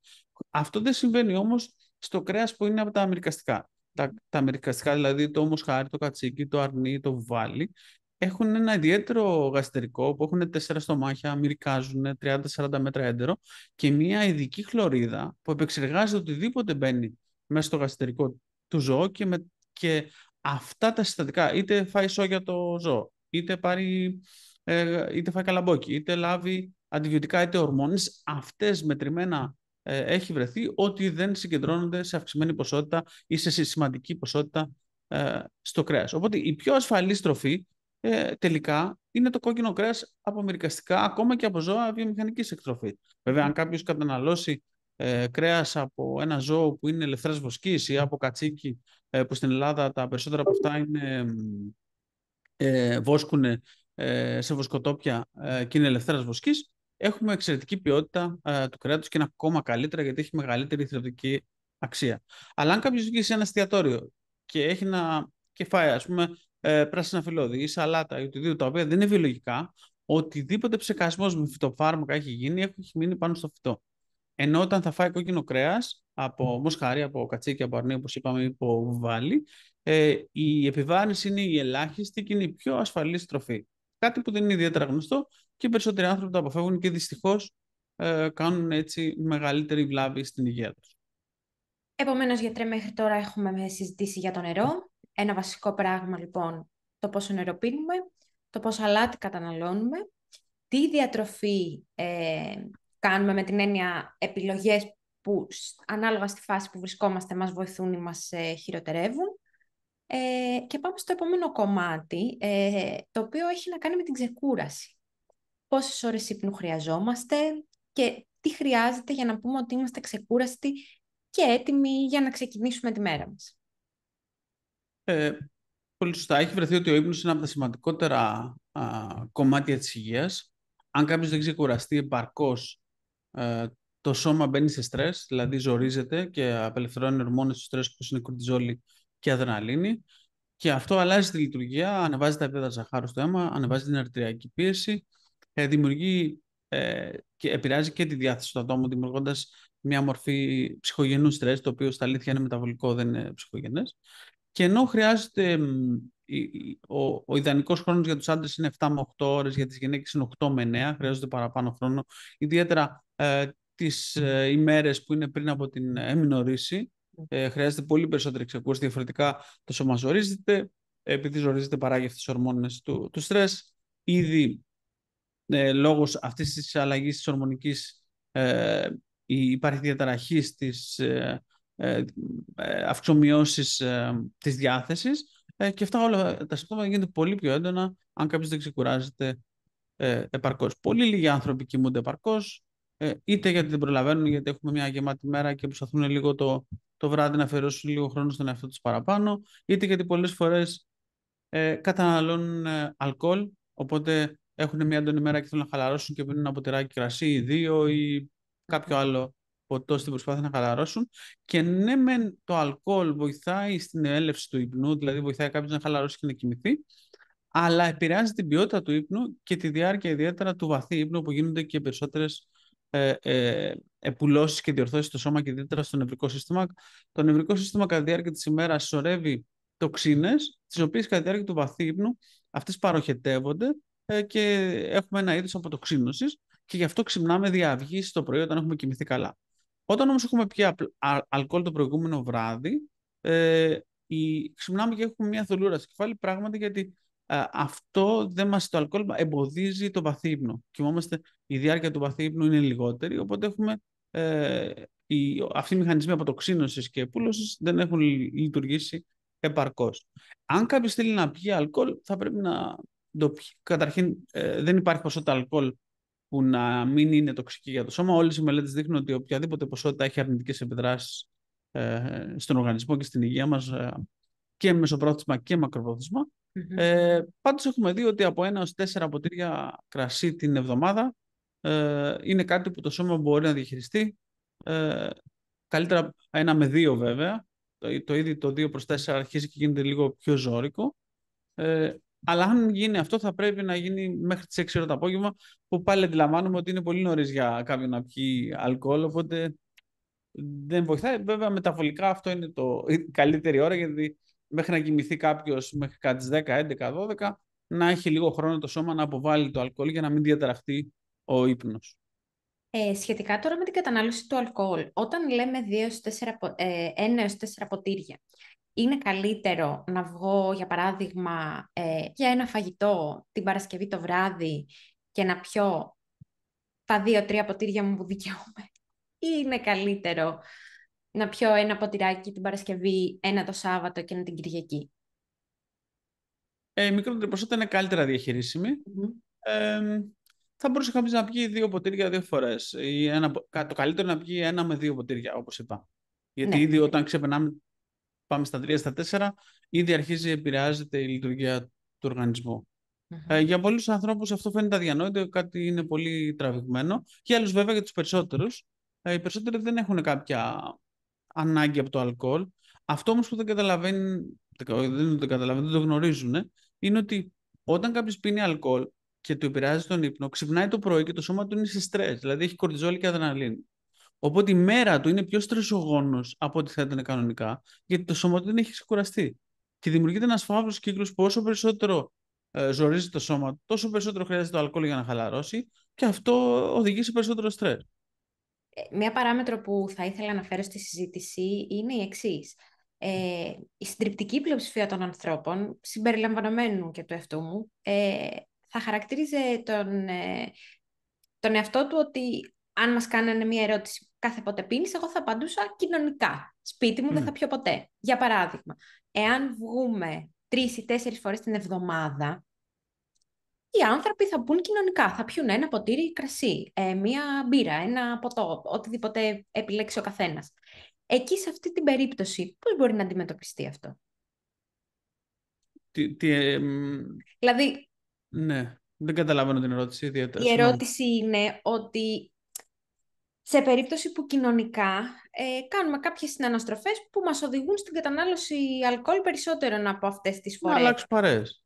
Αυτό δεν συμβαίνει όμως στο κρέας που είναι από τα αμυρικαστικά. Τα αμυρικαστικά, δηλαδή το μοσχάρι, το κατσίκι, το αρνί, το βουβάλι, έχουν ένα ιδιαίτερο γαστερικό που έχουν 4 στομάχια, μυρικάζουν 30-40 μέτρα έντερο και μια ειδική χλωρίδα που επεξεργάζεται οτιδήποτε μπαίνει μέσα στο γαστερικό του ζώου και αυτά τα συστατικά, είτε φάει σόγια το ζώο, είτε φάει καλαμπόκι, είτε λάβει αντιβιωτικά, είτε ορμόνες, αυτές μετρημένα έχει βρεθεί ότι δεν συγκεντρώνονται σε αυξημένη ποσότητα ή σε σημαντική ποσότητα στο κρέας. Οπότε η πιο ασφαλής τροφή τελικά είναι το κόκκινο κρέας από μυρικαστικά, ακόμα και από ζώα βιομηχανικής εκτροφής. Βέβαια, αν κάποιος καταναλώσει κρέας από ένα ζώο που είναι ελευθεράς βοσκής ή από κατσίκι, που στην Ελλάδα τα περισσότερα από αυτά βόσκουν σε βοσκοτόπια και είναι ελευθέρας βοσκής, έχουμε εξαιρετική ποιότητα του κρέατος και είναι ακόμα καλύτερα γιατί έχει μεγαλύτερη θρεπτική αξία. Αλλά αν κάποιος βγει σε ένα εστιατόριο και και φάει, ας πούμε, πράσινα φυλλώδη ή σαλάτα ή οτιδήποτε, τα οποία δεν είναι βιολογικά, οτιδήποτε ψεκασμός με φυτοφάρμακα έχει γίνει, έχει μείνει πάνω στο φυτό. Ενώ όταν θα φάει κόκκινο κρέας από μοσχάρι, από κατσίκι, από αρνί, όπως είπαμε, ή από βουβάλι, η επιβάρυνση είναι η ελάχιστη και είναι η πιο ασφαλής τροφή. Κάτι που δεν είναι ιδιαίτερα γνωστό και οι περισσότεροι άνθρωποι το αποφεύγουν και δυστυχώς κάνουν έτσι μεγαλύτερη βλάβη στην υγεία τους. Επομένως, γιατρέ, μέχρι τώρα έχουμε συζητήσει για το νερό. Ένα βασικό πράγμα, λοιπόν, το πόσο νερό πίνουμε, το πόσο αλάτι καταναλώνουμε, τι διατροφή κάνουμε με την έννοια επιλογές που ανάλογα στη φάση που βρισκόμαστε μας βοηθούν ή μας χειροτερεύουν. Και πάμε στο επόμενο κομμάτι, το οποίο έχει να κάνει με την ξεκούραση. Πόσες ώρες ύπνου χρειαζόμαστε και τι χρειάζεται για να πούμε ότι είμαστε ξεκούραστοι και έτοιμοι για να ξεκινήσουμε τη μέρα μας. Πολύ σωστά. Έχει βρεθεί ότι ο ύπνος είναι από τα σημαντικότερα κομμάτια της υγείας. Αν κάποιος δεν ξεκουραστεί επαρκώς, το σώμα μπαίνει σε στρες, δηλαδή ζορίζεται και απελευθερώνει ορμόνες του στρες όπως είναι κορτιζόλη και αδρεναλίνη. Και αυτό αλλάζει τη λειτουργία, ανεβάζει τα επίπεδα ζαχάρου στο αίμα, ανεβάζει την αρτηριακή πίεση, δημιουργεί και επηρεάζει και τη διάθεση του ατόμου, δημιουργώντας μια μορφή ψυχογενού στρες, το οποίο στα αλήθεια είναι μεταβολικό, δεν είναι ψυχογενές. Και ενώ χρειάζεται, ο ιδανικός χρόνος για τους άντρες είναι 7 με 8 ώρες, για τις γυναίκες είναι 8 με 9, χρειάζονται παραπάνω χρόνο, ιδιαίτερα τις ημέρες που είναι πριν από την έμεινο-ρίση, χρειάζεται πολύ περισσότερη ξεκούραση. Διαφορετικά το σώμα ζορίζεται, επειδή ζορίζεται παράγει αυτές τις ορμόνες του στρες. Ήδη λόγω αυτής της αλλαγής της ορμονικής υπάρχει διαταραχή στις αυξομοιώσεις της διάθεσης και αυτά όλα τα συμπτώματα γίνονται πολύ πιο έντονα αν κάποιος δεν ξεκουράζεται επαρκώς. Πολύ λίγοι άνθρωποι κοιμούνται επαρκώς, είτε γιατί δεν προλαβαίνουν, γιατί έχουμε μια γεμάτη μέρα και προσπαθούν λίγο το βράδυ να αφιερώσουν λίγο χρόνο στον εαυτό τους παραπάνω, είτε γιατί πολλές φορές καταναλώνουν αλκοόλ, οπότε έχουν μια έντονη μέρα και θέλουν να χαλαρώσουν και πίνουν ένα ποτηράκι κρασί ή δύο ή κάποιο άλλο ποτό στην προσπάθεια να χαλαρώσουν. Και ναι, μεν το αλκοόλ βοηθάει στην έλευση του ύπνου, δηλαδή βοηθάει κάποιος να χαλαρώσει και να κοιμηθεί, αλλά επηρεάζει την ποιότητα του ύπνου και τη διάρκεια ιδιαίτερα του βαθύ ύπνου που γίνονται και περισσότερες επουλώσεις και διορθώσεις στο σώμα και ιδιαίτερα στο νευρικό σύστημα. Το νευρικό σύστημα κατά τη διάρκεια της ημέρας σωρεύει τοξίνες, τις οποίες κατά τη διάρκεια του βαθύ ύπνου αυτές παροχετεύονται και έχουμε ένα είδος αποτοξίνωσης και γι' αυτό ξυπνάμε διαυγής το πρωί όταν έχουμε κοιμηθεί καλά. Όταν όμως έχουμε πιει αλκοόλ το προηγούμενο βράδυ, ξυπνάμε και έχουμε μια θολούρα στο κεφάλι, πράγματι γιατί αυτό δεν το αλκοόλ εμποδίζει το βαθύ ύπνο. Κοιμόμαστε, η διάρκεια του βαθύ ύπνου είναι λιγότερη, οπότε έχουμε αυτοί οι μηχανισμοί αποτοξίνωσης και επούλωσης δεν έχουν λειτουργήσει επαρκώς. Αν κάποιος θέλει να πιει αλκοόλ, θα πρέπει να το πιει. Καταρχήν, δεν υπάρχει ποσότητα αλκοόλ που να μην είναι τοξική για το σώμα. Όλες οι μελέτες δείχνουν ότι οποιαδήποτε ποσότητα έχει αρνητικές επιδράσεις στον οργανισμό και στην υγεία μας και μεσοπρόθεσμα και μακροπρόθεσμα. Πάντως έχουμε δει ότι από 1 έως 4 ποτήρια κρασί την εβδομάδα είναι κάτι που το σώμα μπορεί να διαχειριστεί. Καλύτερα 1 με 2 βέβαια. Το ήδη το 2 προς 4 αρχίζει και γίνεται λίγο πιο ζώρικο. Αλλά αν γίνει αυτό, θα πρέπει να γίνει μέχρι τις 6 ώρα το απόγευμα, που πάλι αντιλαμβάνομαι ότι είναι πολύ νωρίς για κάποιον να πιει αλκοόλ, οπότε δεν βοηθάει. Βέβαια, μεταβολικά αυτό είναι η καλύτερη ώρα, γιατί μέχρι να κοιμηθεί κάποιος μέχρι κάτι τις 10, 11, 12, να έχει λίγο χρόνο το σώμα να αποβάλει το αλκοόλ για να μην διαταραχτεί ο ύπνος. Σχετικά τώρα με την κατανάλωση του αλκοόλ, όταν λέμε 1 έως 4 ποτήρια, είναι καλύτερο να βγω, για παράδειγμα, για ένα φαγητό την Παρασκευή το βράδυ και να πιω τα 2-3 ποτήρια μου που δικαιούμαι, ή είναι καλύτερο να πιω ένα ποτηράκι την Παρασκευή, ένα το Σάββατο και ένα την Κυριακή? Η μικρότερη ποσότητα είναι καλύτερα διαχειρίσιμη. Μμμ. Ε, θα μπορούσε κάποιος να πιει 2 ποτήρια 2 φορές. Ή το καλύτερο είναι να πιει 1 με 2 ποτήρια, όπως είπα. Γιατί Ναι. ήδη όταν ξεπερνάμε, πάμε στα 3, στα 4, ήδη αρχίζει, επηρεάζεται η λειτουργία του οργανισμού. Μμμ. Για πολλούς ανθρώπους αυτό φαίνεται αδιανόητο, κάτι είναι πολύ τραβηγμένο. Για άλλους, βέβαια, για τους περισσότερους, οι περισσότεροι δεν έχουν κάποια ανάγκη από το αλκοόλ. Αυτό όμως που δεν καταλαβαίνουν, δεν το γνωρίζουν, είναι ότι όταν κάποιος πίνει αλκοόλ και του επηρεάζει τον ύπνο, ξυπνάει το πρωί και το σώμα του είναι σε στρες, δηλαδή έχει κορτιζόλη και αδρεναλίνη. Οπότε η μέρα του είναι πιο στρεσογόνος από ό,τι θα ήταν κανονικά, γιατί το σώμα του δεν έχει ξεκουραστεί. Και δημιουργείται ένας φαύλος κύκλος που όσο περισσότερο ζορίζει το σώμα, τόσο περισσότερο χρειάζεται το αλκοόλ για να χαλαρώσει, και αυτό οδηγεί σε περισσότερο στρες. Μία παράμετρο που θα ήθελα να φέρω στη συζήτηση είναι η εξής. Η συντριπτική πλειοψηφία των ανθρώπων, συμπεριλαμβανομένου και του εαυτού μου, θα χαρακτήριζε τον εαυτό του ότι αν μας κάνανε μία ερώτηση κάθε πότε πίνεις, εγώ θα απαντούσα κοινωνικά. Σπίτι μου δεν Ναι. θα πιω ποτέ. Για παράδειγμα, εάν βγούμε 3 ή 4 φορές την εβδομάδα, οι άνθρωποι θα μπουν κοινωνικά, θα πιούν ένα ποτήρι κρασί, μία μπύρα, ένα ποτό, οτιδήποτε επιλέξει ο καθένας. Εκεί, σε αυτή την περίπτωση, πώς μπορεί να αντιμετωπιστεί αυτό? Δηλαδή, Ναι, δεν καταλαβαίνω την ερώτηση ιδιαίτερα. η Συγγνώμη. ερώτηση είναι ότι σε περίπτωση που κοινωνικά κάνουμε κάποιες συναναστροφές που μας οδηγούν στην κατανάλωση αλκοόλ περισσότερο από αυτές τις Να φορές. αλλάξω παρέες.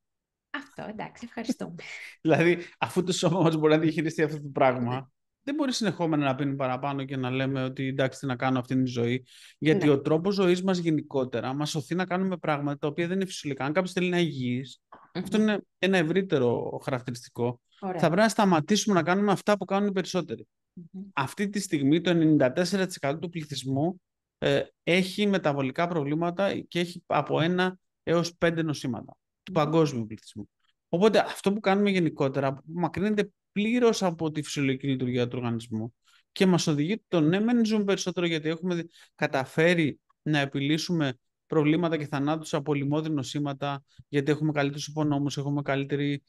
Αυτό, εντάξει, ευχαριστούμε. Δηλαδή, αφού το σώμα μας μπορεί να διαχειριστεί αυτό το Ναι. πράγμα, δεν μπορεί συνεχόμενα να πίνει παραπάνω και να λέμε ότι εντάξει, τι να κάνω, αυτή είναι η ζωή. Γιατί Ναι. ο τρόπος ζωής μας γενικότερα μας σωθεί να κάνουμε πράγματα τα οποία δεν είναι φυσιολογικά. Αν κάποιος θέλει να είναι υγιής, αυτό Μμμ. είναι ένα ευρύτερο χαρακτηριστικό. Θα Ωραία. πρέπει να σταματήσουμε να κάνουμε αυτά που κάνουν οι περισσότεροι. Μμμ. Αυτή τη στιγμή το 94% του πληθυσμού έχει μεταβολικά προβλήματα και έχει από 1 έως 5 νοσήματα του Μμμ. παγκόσμιου πληθυσμού. Οπότε αυτό που κάνουμε γενικότερα απομακρύνεται πλήρως από τη φυσιολογική λειτουργία του οργανισμού και μας οδηγεί το ναι, μεν ζούμε περισσότερο γιατί έχουμε καταφέρει να επιλύσουμε προβλήματα και θανάτους από λοιμώδη νοσήματα, γιατί έχουμε καλύτερους υπονόμους, έχουμε καλύτερη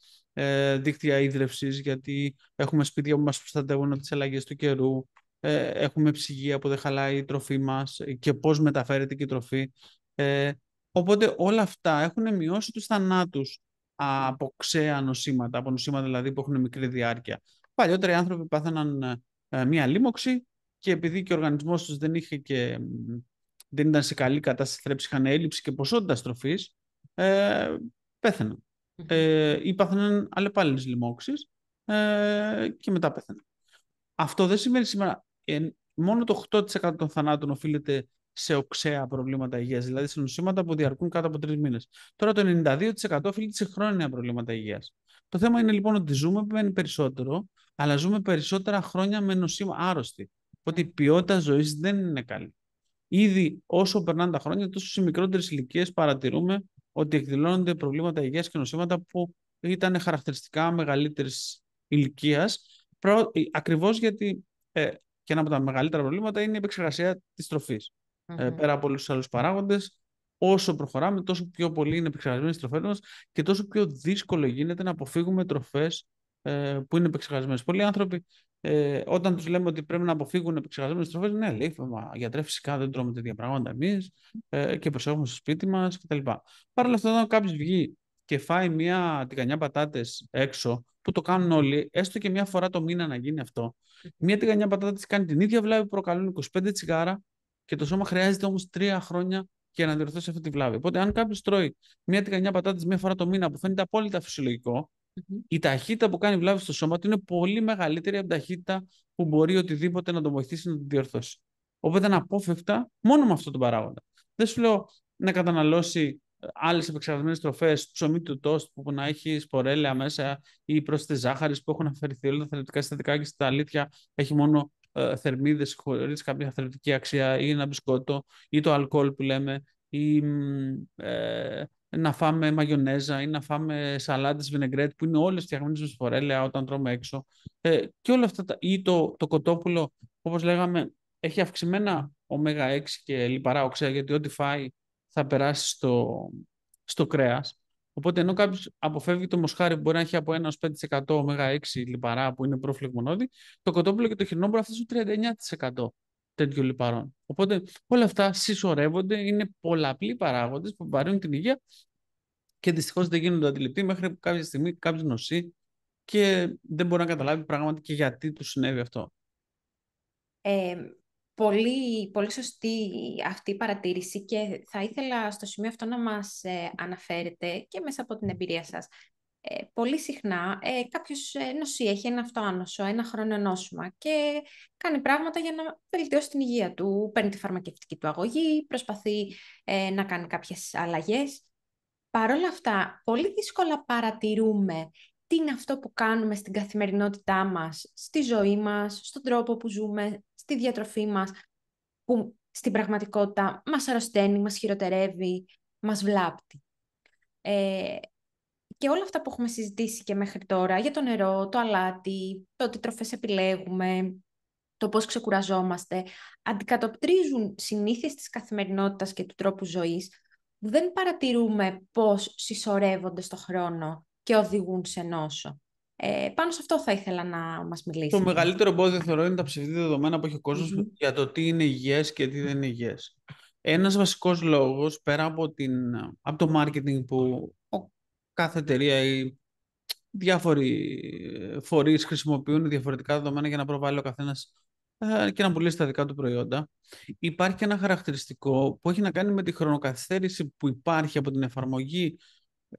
δίκτυα ίδρευσης, γιατί έχουμε σπίτια που μας προστατεύουν από τις αλλαγές του καιρού, έχουμε ψυγεία που δεν χαλάει η τροφή μας και πώς μεταφέρεται και η τροφή. Οπότε όλα αυτά έχουν μειώσει τους θανάτους από ξέα νοσήματα, από νοσήματα δηλαδή που έχουν μικρή διάρκεια. Παλιότερα οι άνθρωποι πάθαιναν μία λίμωξη και επειδή και ο οργανισμός τους δεν ήταν σε καλή κατάσταση θρέψη, είχαν έλλειψη και ποσότητα τροφής, πέθαιναν. Ή πάθαιναν αλλεπάλληλες λοιμώξεις και μετά πέθαιναν. Αυτό δεν σημαίνει σήμερα. Μόνο το 8% των θανάτων οφείλεται σε οξέα προβλήματα υγείας, δηλαδή σε νοσήματα που διαρκούν κάτω από 3 μήνες. Τώρα το 92% οφείλεται σε χρόνια προβλήματα υγείας. Το θέμα είναι λοιπόν ότι ζούμε περισσότερο, αλλά ζούμε περισσότερα χρόνια με νοσήμα άρρωστοι. Οπότε η ποιότητα ζωής δεν είναι καλή. Ήδη όσο περνάνε τα χρόνια, τόσο σε μικρότερες ηλικίες παρατηρούμε ότι εκδηλώνονται προβλήματα υγείας και νοσήματα που ήταν χαρακτηριστικά μεγαλύτερης ηλικίας. Ακριβώς γιατί και ένα από τα μεγαλύτερα προβλήματα είναι η επεξεργασία της τροφής. Πέρα από όλους τους άλλους παράγοντες, όσο προχωράμε, τόσο πιο πολύ είναι επεξεργασμένες οι τροφές μας και τόσο πιο δύσκολο γίνεται να αποφύγουμε τροφές που είναι επεξεργασμένες. Πολλοί άνθρωποι, όταν τους λέμε ότι πρέπει να αποφύγουν επεξεργασμένες τροφές, ναι, λέει, μα γιατρέ, φυσικά δεν τρώμε τέτοια πράγματα εμείς και προσέχουμε στο σπίτι μας κτλ. Παρ' όλα αυτά, όταν κάποιος βγει και φάει μία τηγανιά πατάτες έξω, που το κάνουν όλοι, έστω και μία φορά το μήνα να γίνει αυτό, μία τηγανιά πατάτες κάνει την ίδια βλάβη που προκαλούν 25 τσιγάρα και το σώμα χρειάζεται όμως 3 χρόνια και να διορθώσει αυτή τη βλάβη. Οπότε, αν κάποιο τρώει μια τηγανιά πατάτας μία φορά το μήνα που φαίνεται απόλυτα φυσιολογικό, η ταχύτητα που κάνει βλάβη στο σώμα του είναι πολύ μεγαλύτερη από την ταχύτητα που μπορεί οτιδήποτε να τον βοηθήσει να τον διορθώσει. Οπότε, αναπόφευκτα, μόνο με αυτόν τον παράγοντα. Δεν σου λέω να καταναλώσει άλλες επεξεργασμένες τροφές, ψωμί του τόστ που να έχει σπορέλαια μέσα ή πρόσθετες ζάχαρης που έχουν αφαιρεθεί όλα τα θρεπτικά συστατικά και στα αλήθεια έχει μόνο θερμίδες χωρίς κάποια θρεπτική αξία ή ένα μπισκότο ή το αλκοόλ που λέμε ή να φάμε μαγιονέζα ή να φάμε σαλάτες βινεγκρέτ που είναι όλες φτιαγμένες με σπορέλαια όταν τρώμε έξω. Και όλα αυτά ή το κοτόπουλο, όπως λέγαμε, έχει αυξημένα ω6 και λιπαρά οξέα γιατί ό,τι φάει θα περάσει στο κρέας. Οπότε ενώ κάποιο αποφεύγει το μοσχάρι που μπορεί να έχει από 1-5% ω6 λιπαρά που είναι προφλεγμονώδη, το κοτόπουλο και το χοιρινό μπορεί να φτάσουν 39% τέτοιων λιπαρών. Οπότε όλα αυτά συσσωρεύονται, είναι πολλαπλοί παράγοντες που βαρύνουν την υγεία και δυστυχώς δεν γίνονται αντιληπτοί μέχρι που κάποια στιγμή κάποιο νοσεί και δεν μπορεί να καταλάβει πράγματι και γιατί του συνέβη αυτό. Ε, πολύ, πολύ σωστή αυτή η παρατήρηση και θα ήθελα στο σημείο αυτό να μας αναφέρετε και μέσα από την εμπειρία σας. Πολύ συχνά κάποιος νοσεί, έχει ένα αυτοάνωσο, ένα χρόνο νόσημα και κάνει πράγματα για να βελτιώσει την υγεία του. Παίρνει τη φαρμακευτική του αγωγή, προσπαθεί να κάνει κάποιες αλλαγές. Παρ' όλα αυτά, πολύ δύσκολα παρατηρούμε τι είναι αυτό που κάνουμε στην καθημερινότητά μας, στη ζωή μας, στον τρόπο που ζούμε, στη διατροφή μας, που στην πραγματικότητα μας αρρωσταίνει, μας χειροτερεύει, μας βλάπτει. Και όλα αυτά που έχουμε συζητήσει και μέχρι τώρα για το νερό, το αλάτι, το τι τροφές επιλέγουμε, το πώς ξεκουραζόμαστε, αντικατοπτρίζουν συνήθειες της καθημερινότητας και του τρόπου ζωής που δεν παρατηρούμε πώς συσσωρεύονται στο χρόνο και οδηγούν σε νόσο. Πάνω σε αυτό θα ήθελα να μας Το μιλήσετε. μεγαλύτερο εμπόδιο θεωρώ είναι τα ψευδή δεδομένα που έχει ο κόσμος για το τι είναι υγιές και τι δεν είναι υγιές. Ένας βασικός λόγος, πέρα από το marketing που κάθε εταιρεία ή διάφοροι φορείς χρησιμοποιούν διαφορετικά δεδομένα για να προβάλλει ο καθένας και να πουλήσει τα δικά του προϊόντα, υπάρχει και ένα χαρακτηριστικό που έχει να κάνει με τη χρονοκαθυστέρηση που υπάρχει από την εφαρμογή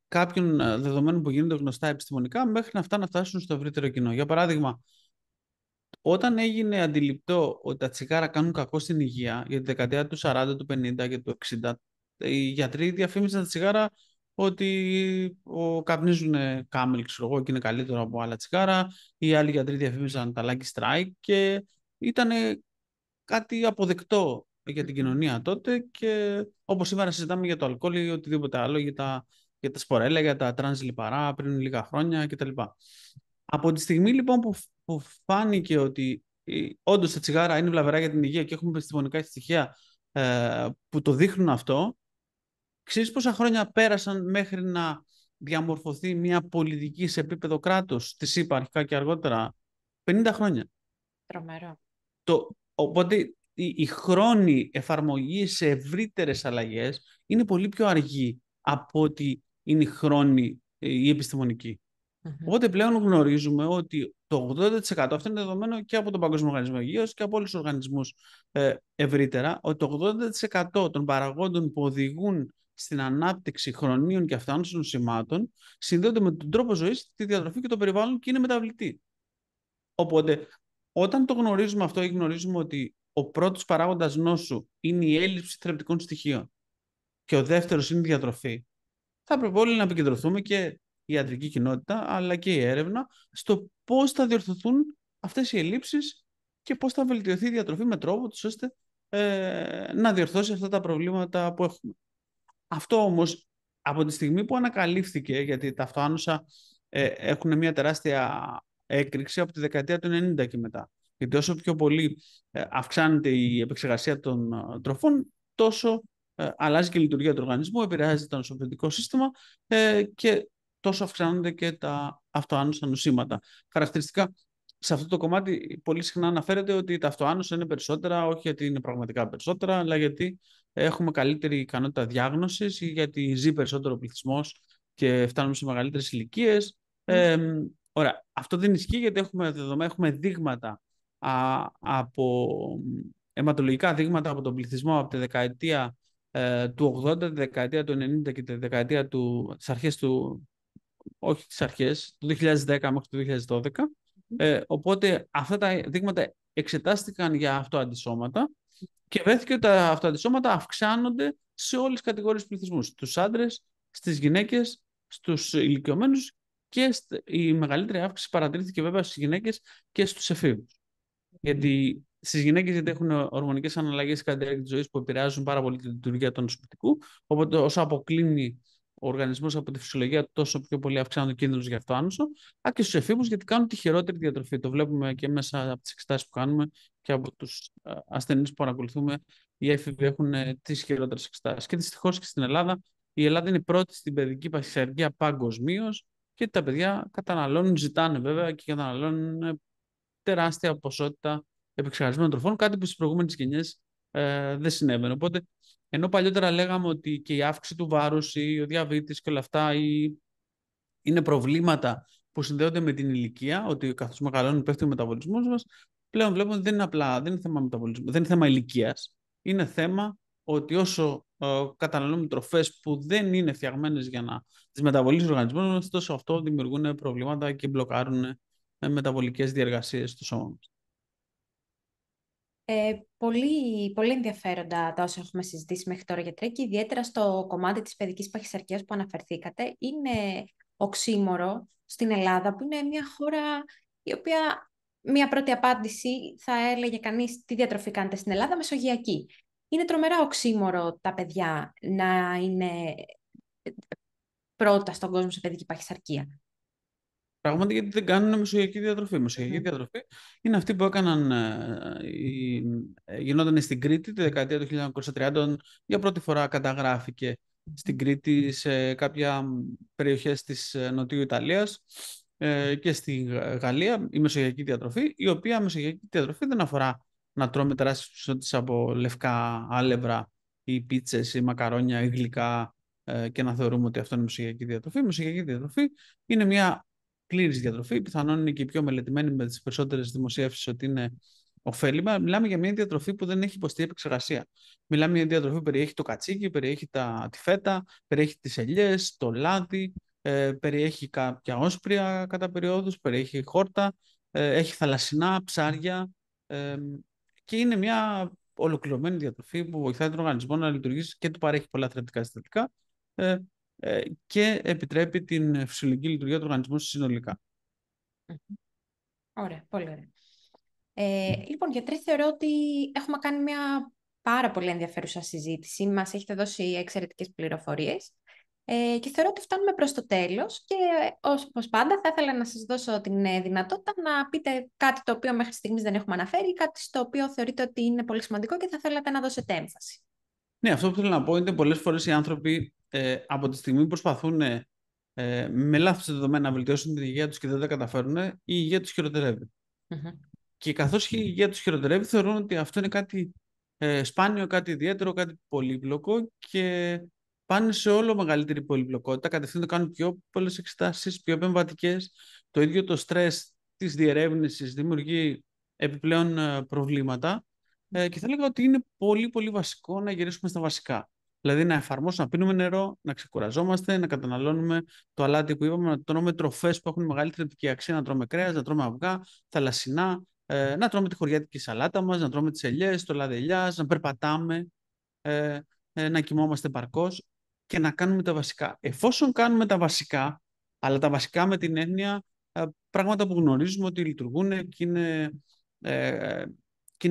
κάποιων δεδομένων που γίνονται γνωστά επιστημονικά μέχρι να αυτά να φτάσουν στο ευρύτερο κοινό. Για παράδειγμα, όταν έγινε αντιληπτό ότι τα τσιγάρα κάνουν κακό στην υγεία, για τη δεκαετία του 40, του 50 και του 60, οι γιατροί διαφήμιζαν τα τσιγάρα ότι καπνίζουν κάμελ, ξέρω εγώ, και είναι καλύτερο από άλλα τσιγάρα. Οι άλλοι γιατροί διαφήμιζαν τα Lucky Strike και ήταν κάτι αποδεκτό για την κοινωνία τότε και όπως σήμερα συζητάμε για το αλκοόλ ή οτιδήποτε άλλο, για τα σπορέλα, για τα τρανς λιπαρά πριν λίγα χρόνια κτλ. Από τη στιγμή λοιπόν που φάνηκε ότι όντως τα τσιγάρα είναι βλαβερά για την υγεία και έχουμε επιστημονικά στοιχεία που το δείχνουν αυτό, ξέρεις πόσα χρόνια πέρασαν μέχρι να διαμορφωθεί μια πολιτική σε επίπεδο κράτους, τη ΣΥΠΑ αρχικά και αργότερα? 50 χρόνια. Τρομερό. Οπότε η χρόνη εφαρμογή σε ευρύτερες αλλαγές είναι πολύ πιο αργή από ότι είναι η χρόνη η επιστημονική. Οπότε πλέον γνωρίζουμε ότι το 80%, αυτό είναι δεδομένο και από τον Παγκόσμιο Οργανισμό Υγείας και από όλους τους οργανισμούς ευρύτερα, ότι το 80% των παραγόντων που οδηγούν στην ανάπτυξη χρονίων και αυτοάνωσων νοσημάτων συνδέονται με τον τρόπο ζωής, τη διατροφή και το περιβάλλον και είναι μεταβλητοί. Οπότε, όταν το γνωρίζουμε αυτό ή γνωρίζουμε ότι ο πρώτος παράγοντας νόσου είναι η έλλειψη θρεπτικών στοιχείων και ο δεύτερος είναι η διατροφή, θα πρέπει όλοι να επικεντρωθούμε και η ιατρική κοινότητα, αλλά και η έρευνα, στο πώς θα διορθωθούν αυτές οι ελλείψεις και πώς θα βελτιωθεί η διατροφή με τρόπο τους ώστε να διορθώσει αυτά τα προβλήματα που έχουμε. Αυτό όμως, από τη στιγμή που ανακαλύφθηκε, γιατί τα αυτοάνωσα έχουν μια τεράστια έκρηξη από τη δεκαετία του 90 και μετά. Γιατί όσο πιο πολύ αυξάνεται η επεξεργασία των τροφών, τόσο αλλάζει και η λειτουργία του οργανισμού, επηρεάζει το νοσοποιητικό σύστημα και τόσο αυξάνονται και τα αυτοάνωσα νοσήματα. Χαρακτηριστικά, σε αυτό το κομμάτι πολύ συχνά αναφέρεται ότι τα αυτοάνωσα είναι περισσότερα, όχι γιατί είναι πραγματικά περισσότερα, αλλά γιατί έχουμε καλύτερη ικανότητα διάγνωσης ή γιατί ζει περισσότερο ο πληθυσμός και φτάνουμε σε μεγαλύτερες ηλικίες. Ωραία. Αυτό δεν ισχύει γιατί έχουμε δείγματα αιματολογικά δείγματα από τον πληθυσμό από τη δεκαετία του 80, τη δεκαετία του 90 και τη δεκαετία τις αρχές όχι τις αρχές, του 2010 μέχρι το 2012. Οπότε αυτά τα δείγματα εξετάστηκαν για αυτοαντισώματα και βρέθηκε ότι τα αυτοαντισώματα αυξάνονται σε όλες τις κατηγορίες πληθυσμού. Στους άντρες, στις γυναίκες, στους ηλικιωμένους και η μεγαλύτερη αύξηση παρατηρήθηκε βέβαια στις γυναίκες και στους εφήβους. Γιατί στις γυναίκες γιατί έχουν ορμονικές αναλλαγές κατά τη διάρκεια της ζωής που επηρεάζουν πάρα πολύ τη λειτουργία του νοσοποιητικού. Οπότε όσο αποκλίνει ο οργανισμός από τη φυσιολογία του, τόσο πιο πολύ αυξάνονται κίνδυνους για αυτοάνωσο. Και στους εφήβους γιατί κάνουν τη χειρότερη διατροφή. Το βλέπουμε και μέσα από τις εξετάσεις που κάνουμε και από τους ασθενείς που παρακολουθούμε. Οι έφηβοι έχουν τις χειρότερες εξετάσεις. Και δυστυχώς και στην Ελλάδα. Η Ελλάδα είναι πρώτη στην παιδική παχυσαρκία παγκοσμίως και τα παιδιά καταναλώνουν, ζητάνε βέβαια και καταναλώνουν τεράστια ποσότητα επεξεργασμένων τροφών, κάτι που στις προηγούμενες γενιές δεν συνέβαινε. Οπότε, ενώ παλιότερα λέγαμε ότι και η αύξηση του βάρους ή ο διαβήτης και όλα αυτά είναι προβλήματα που συνδέονται με την ηλικία, ότι καθώς μεγαλώνει πέφτει ο μεταβολισμός μας, πλέον βλέπουμε ότι δεν είναι απλά, δεν είναι θέμα μεταβολισμού, δεν είναι θέμα ηλικίας. Είναι θέμα ότι όσο καταναλώνουμε τροφές που δεν είναι φτιαγμένες για να τις μεταβολήσει ο οργανισμός μας, τόσο αυτό δημιουργούν προβλήματα και μπλοκάρουν μεταβολικές διεργασίες του σώμα μας. Πολύ, πολύ ενδιαφέροντα τα όσα έχουμε συζητήσει μέχρι τώρα, γιατρέ, και ιδιαίτερα στο κομμάτι της παιδικής παχυσαρκίας που αναφερθήκατε. Είναι οξύμορο στην Ελλάδα, που είναι μια χώρα η οποία, μια πρώτη απάντηση θα έλεγε κανείς τι διατροφή κάνετε στην Ελλάδα, μεσογειακή. Είναι τρομερά οξύμορο τα παιδιά να είναι πρώτα στον κόσμο σε παιδική παχυσαρκία. Πράγματι, γιατί δεν κάνουν μεσογειακή διατροφή. Μεσογειακή διατροφή είναι αυτή που έκαναν, γινόταν στην Κρήτη τη δεκαετία του 1930. Για πρώτη φορά καταγράφηκε στην Κρήτη, σε κάποια περιοχές της Νοτιού Ιταλίας και στη Γαλλία, η μεσογειακή διατροφή, η οποία μεσογειακή διατροφή δεν αφορά να τρώμε τεράστιες ποσότητες από λευκά άλευρα ή πίτσες ή μακαρόνια ή γλυκά και να θεωρούμε ότι αυτό είναι μεσογειακή διατροφή. Η μεσογειακή διατροφή είναι μια πλήρης διατροφή, πιθανόν είναι και η πιο μελετημένη με τις περισσότερες δημοσίευσεις ότι είναι ωφέλιμα. Μιλάμε για μια διατροφή που δεν έχει υποστεί επεξεργασία. Μιλάμε για μια διατροφή που περιέχει το κατσίκι, περιέχει τη φέτα, περιέχει τις ελιές, το λάδι, περιέχει κάποια όσπρια κατά περιόδους, περιέχει χόρτα, έχει θαλασσινά, ψάρια και είναι μια ολοκληρωμένη διατροφή που βοηθάει τον οργανισμό να λειτουργήσει και του παρέχει πολλά θρεπτικά συστατικά και επιτρέπει την φυσιολογική λειτουργία του οργανισμού συνολικά. Ωραία, πολύ ωραία. Λοιπόν, γιατρέ, θεωρώ ότι έχουμε κάνει μια πάρα πολύ ενδιαφέρουσα συζήτηση. Μας έχετε δώσει εξαιρετικές πληροφορίες. Και θεωρώ ότι φτάνουμε προς το τέλος και όπως πάντα θα ήθελα να σας δώσω την δυνατότητα να πείτε κάτι το οποίο μέχρι στιγμής δεν έχουμε αναφέρει ή κάτι στο οποίο θεωρείτε ότι είναι πολύ σημαντικό και θα θέλατε να δώσετε έμφαση. Ναι, αυτό που θέλω να πω είναι πολλές φορές οι άνθρωποι από τη στιγμή που προσπαθούν με λάθος δεδομένα να βελτιώσουν την υγεία τους και δεν τα καταφέρουν, η υγεία τους χειροτερεύει. Και καθώς η υγεία τους χειροτερεύει, θεωρούν ότι αυτό είναι κάτι σπάνιο, κάτι ιδιαίτερο, κάτι πολύπλοκο και πάνε σε όλο μεγαλύτερη πολυπλοκότητα, κατευθύνονται, κάνουν πιο πολλές εξετάσεις, πιο επεμβατικές. Το ίδιο το στρες της διερεύνησης δημιουργεί επιπλέον προβλήματα και θα έλεγα ότι είναι πολύ πολύ βασικό να γυρίσουμε στα βασικά. Δηλαδή να εφαρμόσουμε, να πίνουμε νερό, να ξεκουραζόμαστε, να καταναλώνουμε το αλάτι που είπαμε, να τρώμε τροφές που έχουν μεγαλύτερη θρεπτική αξία, να τρώμε κρέας, να τρώμε αυγά, θαλασσινά, να τρώμε τη χωριάτικη σαλάτα μας, να τρώμε τις ελιές, το λάδι ελιάς, να περπατάμε, να κοιμόμαστε παρκώς και να κάνουμε τα βασικά. Εφόσον κάνουμε τα βασικά, αλλά τα βασικά με την έννοια πράγματα που γνωρίζουμε ότι λειτουργούν και είναι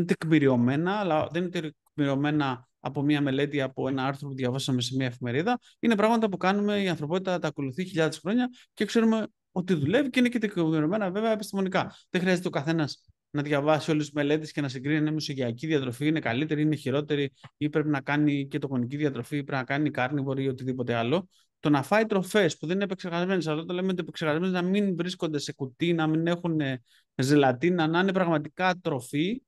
τεκμηριωμένα, αλλά δεν είναι τεκμηριωμένα από μια μελέτη, από ένα άρθρο που διαβάσαμε σε μια εφημερίδα. Είναι πράγματα που κάνουμε, η ανθρωπότητα τα ακολουθεί χιλιάδες χρόνια και ξέρουμε ότι δουλεύει και είναι και τεκμηριωμένα βέβαια επιστημονικά. Δεν χρειάζεται ο καθένας να διαβάσει όλες τις μελέτες και να συγκρίνει αν η μεσογειακή διατροφή είναι καλύτερη, είναι χειρότερη ή πρέπει να κάνει κετογονική διατροφή ή πρέπει να κάνει carnivore ή οτιδήποτε άλλο. Το να φάει τροφές που δεν είναι επεξεργασμένες, αλλά το λέμε ότι επεξεργασμένες να μην βρίσκονται σε κουτί, να μην έχουν ζελατίνα, να είναι πραγματικά τροφή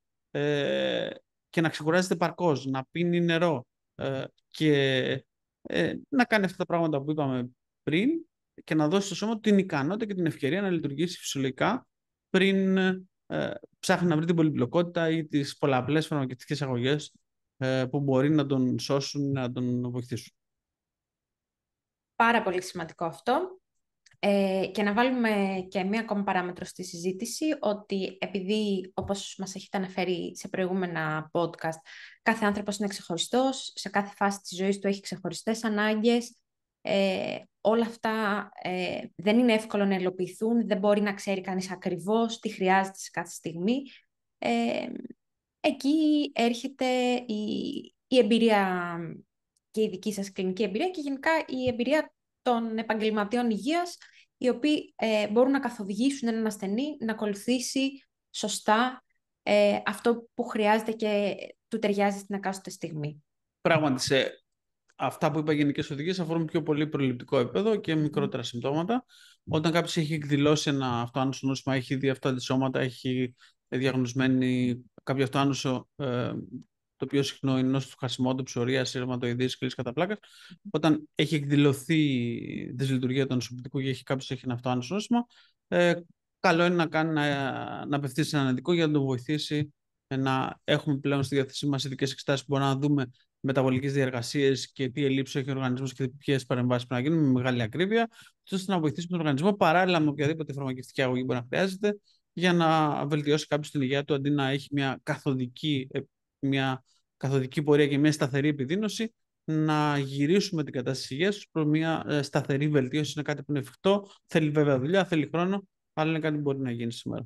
και να ξεκουράζεται παρκώς, να πίνει νερό και να κάνει αυτά τα πράγματα που είπαμε πριν και να δώσει στο σώμα την ικανότητα και την ευκαιρία να λειτουργήσει φυσιολογικά πριν ψάχνει να βρει την πολυπλοκότητα ή τις πολλαπλές φαρμακευτικές αγωγές που μπορεί να τον σώσουν, να τον βοηθήσουν. Πάρα πολύ σημαντικό αυτό. Και να βάλουμε και μία ακόμα παράμετρο στη συζήτηση, ότι επειδή, όπως μας έχετε αναφέρει σε προηγούμενα podcast, κάθε άνθρωπος είναι ξεχωριστός, σε κάθε φάση της ζωής του έχει ξεχωριστές ανάγκες, όλα αυτά δεν είναι εύκολο να υλοποιηθούν, δεν μπορεί να ξέρει κανείς ακριβώς τι χρειάζεται σε κάθε στιγμή. Εκεί έρχεται η εμπειρία και η δική σας κλινική εμπειρία και γενικά η εμπειρία των επαγγελματιών υγείας, οι οποίοι μπορούν να καθοδηγήσουν έναν ασθενή να ακολουθήσει σωστά αυτό που χρειάζεται και του ταιριάζει στην εκάστοτε στιγμή. Πράγματι, αυτά που είπα γενικές οδηγίες αφορούν πιο πολύ προληπτικό επίπεδο και μικρότερα συμπτώματα. Όταν κάποιος έχει εκδηλώσει ένα αυτοάνωσο νόσημα, έχει δει αυτά τα σώματα, έχει διαγνωσμένη κάποιο αυτοάνωσο, το οποίο συχνό είναι νόσο του χασιμότητας, ψωρίας, ρευματοειδής, σκλήρης κατά πλάκας. Όταν έχει εκδηλωθεί η δυσλειτουργία του νοσοποιητικού και κάποιος έχει ένα αυτοάνωσο νόσημα, καλό είναι να απευθύνσει σε έναν ειδικό για να τον βοηθήσει να έχουμε πλέον στη διάθεσή μας ειδικές εξετάσεις που μπορούμε να δούμε μεταβολικές διεργασίες και τι ελλείψεις έχει ο οργανισμός και ποιες παρεμβάσεις πρέπει να γίνουν με μεγάλη ακρίβεια, ώστε να βοηθήσουμε τον οργανισμό παράλληλα με οποιαδήποτε φαρμακευτική αγωγή μπορεί να χρειάζεται για να βελτιώσει κάποιος την υγεία του, αντί να έχει μια καθοδική πορεία και μια σταθερή επιδείνωση, να γυρίσουμε την κατάσταση υγείας τους προς μια σταθερή βελτίωση. Είναι κάτι που είναι εφικτό, θέλει βέβαια δουλειά, θέλει χρόνο, αλλά είναι κάτι που μπορεί να γίνει σήμερα.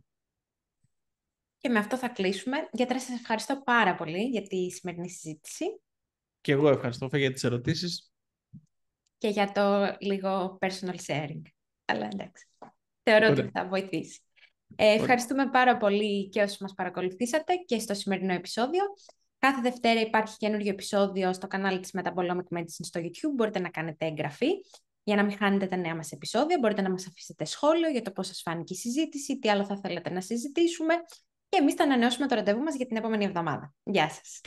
Και με αυτό θα κλείσουμε. Γιατρέ, σας ευχαριστώ πάρα πολύ για τη σημερινή συζήτηση. Και εγώ ευχαριστώ για τις ερωτήσεις. Και για το λίγο personal sharing. Αλλά εντάξει, θεωρώ ότι θα βοηθήσει. Ευχαριστούμε πάρα πολύ και όσους μας παρακολουθήσατε και στο σημερινό επεισόδιο. Κάθε Δευτέρα υπάρχει καινούριο επεισόδιο στο κανάλι της Metabolomic Medicine στο YouTube. Μπορείτε να κάνετε εγγραφή για να μην χάνετε τα νέα μας επεισόδια. Μπορείτε να μας αφήσετε σχόλιο για το πώς σας φάνηκε η συζήτηση, τι άλλο θα θέλετε να συζητήσουμε. Και εμείς θα ανανεώσουμε το ραντεβού μας για την επόμενη εβδομάδα. Γεια σας!